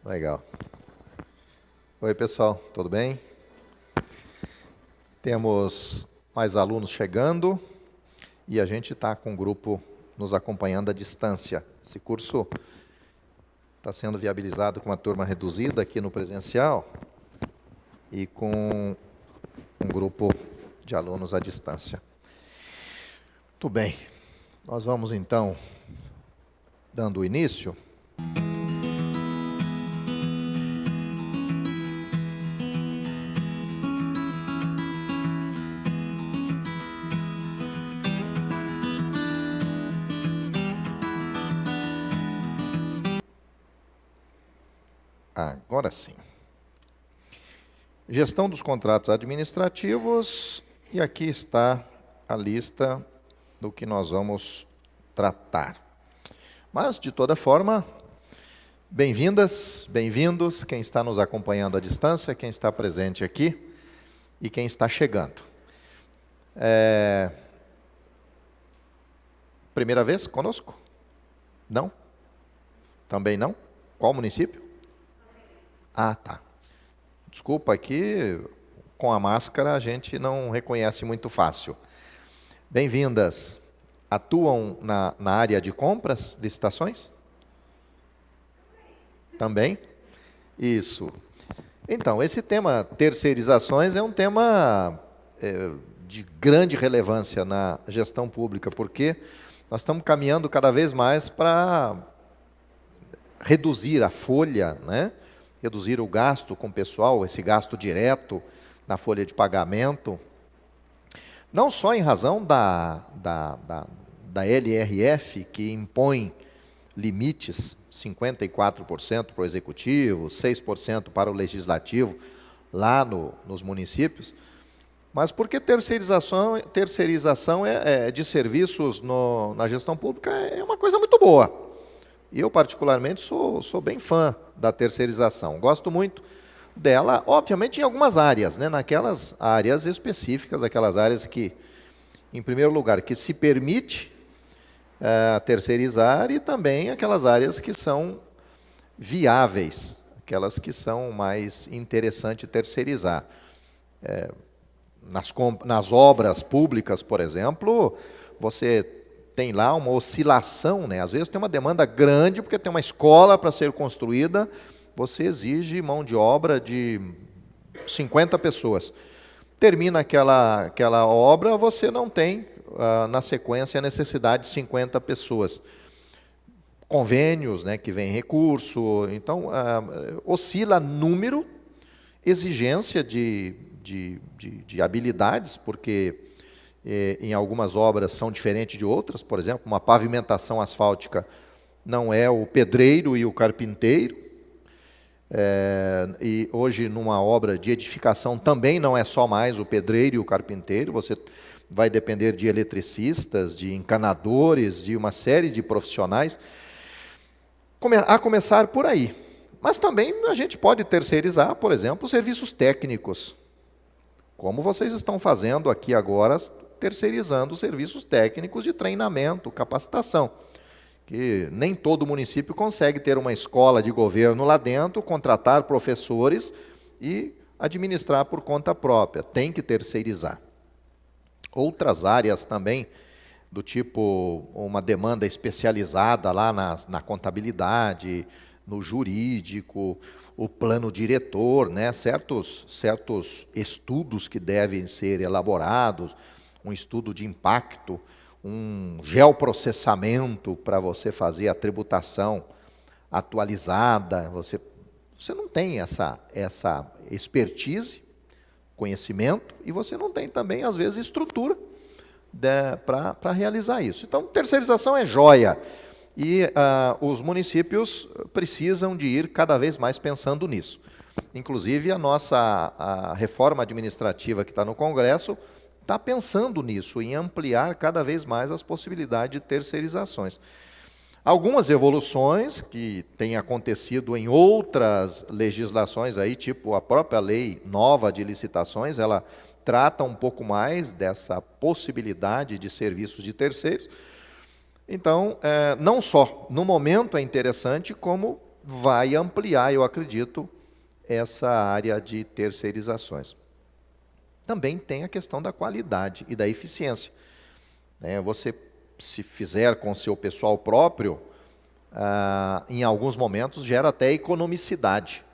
Legal. Oi, pessoal, tudo bem? Temos mais alunos chegando e a gente está com um grupo nos acompanhando à distância. Esse curso está sendo viabilizado com uma turma reduzida aqui no presencial e com um grupo de alunos à distância. Muito bem, nós vamos então dando início. Agora sim. Gestão dos contratos administrativos, e aqui está a lista do que nós vamos tratar. Mas, de toda forma, bem-vindas, bem-vindos, quem está nos acompanhando à distância, quem está presente aqui e quem está chegando. Primeira vez conosco? Não? Também não? Qual município? Ah, tá. Desculpa, aqui com a máscara a gente não reconhece muito fácil. Bem-vindas. Atuam na área de compras, licitações? Também? Isso. Então, esse tema terceirizações é um tema de grande relevância na gestão pública, porque nós estamos caminhando cada vez mais para reduzir a folha, né? Reduzir o gasto com o pessoal, esse gasto direto na folha de pagamento, não só em razão da LRF, que impõe limites, 54% para o executivo, 6% para o legislativo, lá nos municípios, mas porque terceirização de serviços na gestão pública é uma coisa muito boa. E eu, particularmente, sou bem fã da terceirização. Gosto muito dela, obviamente, em algumas áreas, né? Naquelas áreas específicas, aquelas áreas que, em primeiro lugar, que se permite terceirizar, e também aquelas áreas que são viáveis, aquelas que são mais interessantes terceirizar. Nas obras públicas, por exemplo, você tem lá uma oscilação, né? Às vezes tem uma demanda grande, porque tem uma escola para ser construída, você exige mão de obra de 50 pessoas. Termina aquela obra, você não tem, na sequência, a necessidade de 50 pessoas. Convênios, né, que vem recurso, então, oscila número, exigência de habilidades, porque em algumas obras são diferentes de outras. Por exemplo, uma pavimentação asfáltica não é o pedreiro e o carpinteiro, e hoje numa obra de edificação também não é só mais o pedreiro e o carpinteiro, você vai depender de eletricistas, de encanadores, de uma série de profissionais, a começar por aí. Mas também a gente pode terceirizar, por exemplo, os serviços técnicos, como vocês estão fazendo aqui agora, terceirizando os serviços técnicos de treinamento, capacitação, que nem todo município consegue ter uma escola de governo lá dentro, contratar professores e administrar por conta própria, tem que terceirizar. Outras áreas também, do tipo uma demanda especializada lá na contabilidade, no jurídico, o plano diretor, né? certos estudos que devem ser elaborados, um estudo de impacto, um geoprocessamento para você fazer a tributação atualizada. Você não tem essa expertise, conhecimento, e você não tem também, às vezes, estrutura para realizar isso. Então, terceirização é joia, e os municípios precisam de ir cada vez mais pensando nisso. Inclusive, a reforma administrativa que está no Congresso está pensando nisso, em ampliar cada vez mais as possibilidades de terceirizações. Algumas evoluções que têm acontecido em outras legislações, aí, tipo a própria lei nova de licitações, ela trata um pouco mais dessa possibilidade de serviços de terceiros. Então, não só no momento é interessante, como vai ampliar, eu acredito, essa área de terceirizações. Também tem a questão da qualidade e da eficiência. Você, se fizer com o seu pessoal próprio, em alguns momentos gera até economicidade.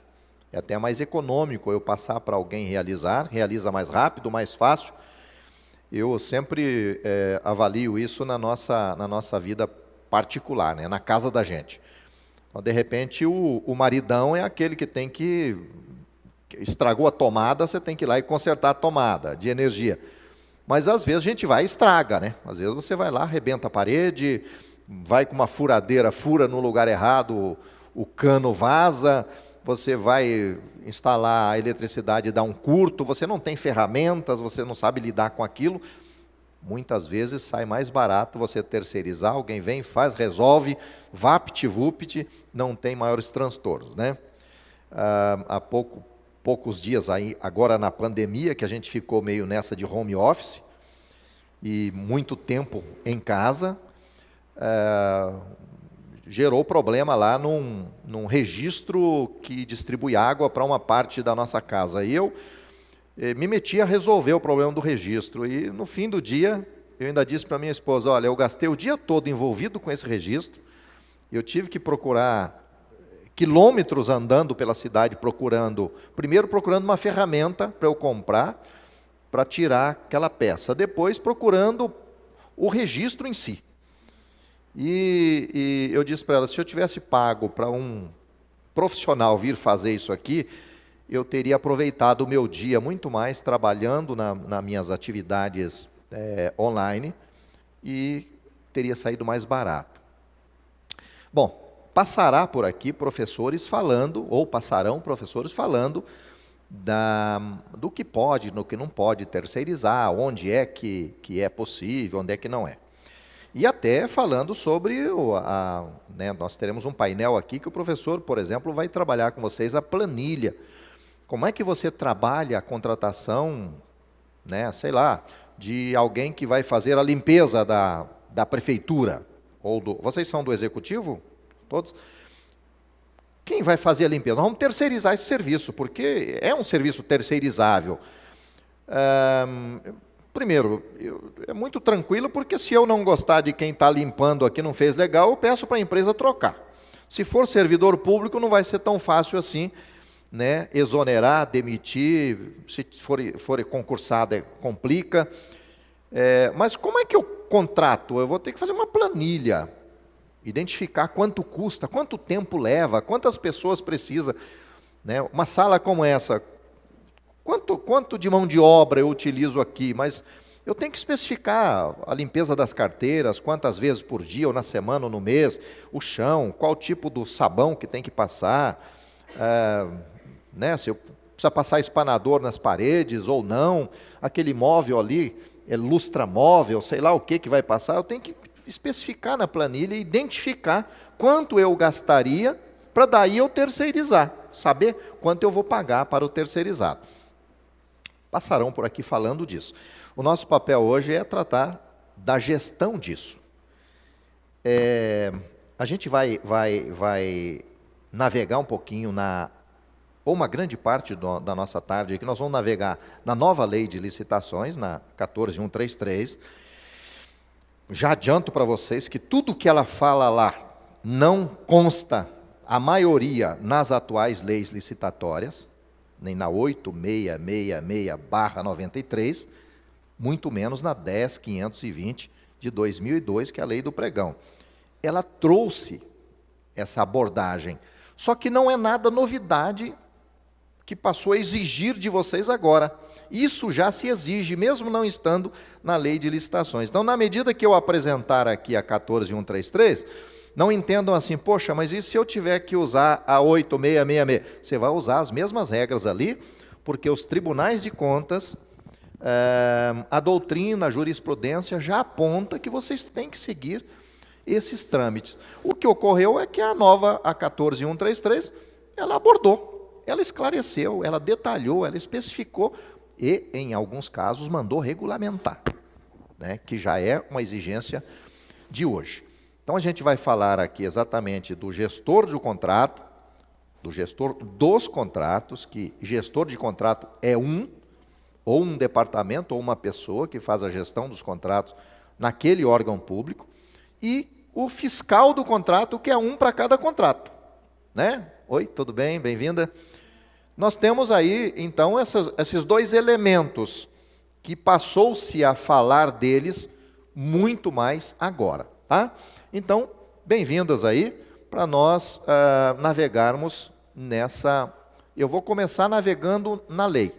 É até mais econômico eu passar para alguém realizar, realiza mais rápido, mais fácil. Eu sempre avalio isso na nossa vida particular, na casa da gente. Então, de repente, o maridão é aquele que tem que... Estragou a tomada, você tem que ir lá e consertar a tomada de energia. Mas às vezes a gente vai e estraga, Às vezes você vai lá, arrebenta a parede, vai com uma furadeira, fura no lugar errado, o cano vaza, você vai instalar a eletricidade e dá um curto, você não tem ferramentas, você não sabe lidar com aquilo. Muitas vezes sai mais barato você terceirizar, alguém vem, faz, resolve, vapt-vupt, não tem maiores transtornos, Há poucos dias aí, agora na pandemia, que a gente ficou meio nessa de home office, e muito tempo em casa, gerou problema lá num registro que distribui água para uma parte da nossa casa. E eu me meti a resolver o problema do registro. E no fim do dia, eu ainda disse para minha esposa, olha, eu gastei o dia todo envolvido com esse registro, eu tive que procurar quilômetros andando pela cidade primeiro procurando uma ferramenta para eu comprar, para tirar aquela peça, depois procurando o registro em si. E eu disse para ela, se eu tivesse pago para um profissional vir fazer isso aqui, eu teria aproveitado o meu dia muito mais trabalhando nas minhas atividades online e teria saído mais barato. Bom, passará por aqui professores falando, ou passarão professores falando do que pode, do que não pode terceirizar, onde é que é possível, onde é que não é. E até falando sobre, nós teremos um painel aqui que o professor, por exemplo, vai trabalhar com vocês a planilha. Como é que você trabalha a contratação, sei lá, de alguém que vai fazer a limpeza da prefeitura? Vocês são do executivo? Todos? Quem vai fazer a limpeza? Nós vamos terceirizar esse serviço, porque é um serviço terceirizável. Primeiro, é muito tranquilo, porque se eu não gostar de quem está limpando aqui, não fez legal, eu peço para a empresa trocar. Se for servidor público, não vai ser tão fácil assim, exonerar, demitir, se for concursado, complica. Mas como é que eu contrato? Eu vou ter que fazer uma planilha, identificar quanto custa, quanto tempo leva, quantas pessoas precisa. Uma sala como essa, quanto de mão de obra eu utilizo aqui, mas eu tenho que especificar a limpeza das carteiras, quantas vezes por dia, ou na semana, ou no mês, o chão, qual tipo do sabão que tem que passar, se eu precisa passar espanador nas paredes ou não, aquele móvel ali, é lustramóvel, sei lá o que vai passar, eu tenho que especificar na planilha e identificar quanto eu gastaria para daí eu terceirizar, saber quanto eu vou pagar para o terceirizado. Passarão por aqui falando disso. O nosso papel hoje é tratar da gestão disso. A gente vai navegar um pouquinho ou uma grande parte da nossa tarde aqui, nós vamos navegar na nova lei de licitações, na 14.133. Já adianto para vocês que tudo que ela fala lá não consta, a maioria, nas atuais leis licitatórias, nem na 8666/93, muito menos na 10.520 de 2002, que é a lei do pregão. Ela trouxe essa abordagem, só que não é nada novidade que passou a exigir de vocês agora. Isso já se exige, mesmo não estando na lei de licitações. Então, na medida que eu apresentar aqui a 14.133, não entendam assim, poxa, mas e se eu tiver que usar a 8666? Você vai usar as mesmas regras ali, porque os tribunais de contas, a doutrina, a jurisprudência já aponta que vocês têm que seguir esses trâmites. O que ocorreu é que a 14.133, ela abordou, ela esclareceu, ela detalhou, ela especificou e, em alguns casos, mandou regulamentar, que já é uma exigência de hoje. Então, a gente vai falar aqui exatamente do gestor do contrato, do gestor dos contratos, que gestor de contrato é ou um departamento, ou uma pessoa que faz a gestão dos contratos naquele órgão público, e o fiscal do contrato, que é um para cada contrato, né? Oi, tudo bem? Bem-vinda. Nós temos aí, então, esses dois elementos que passou-se a falar deles muito mais agora, tá? Então, bem-vindas aí para nós navegarmos nessa... Eu vou começar navegando na lei.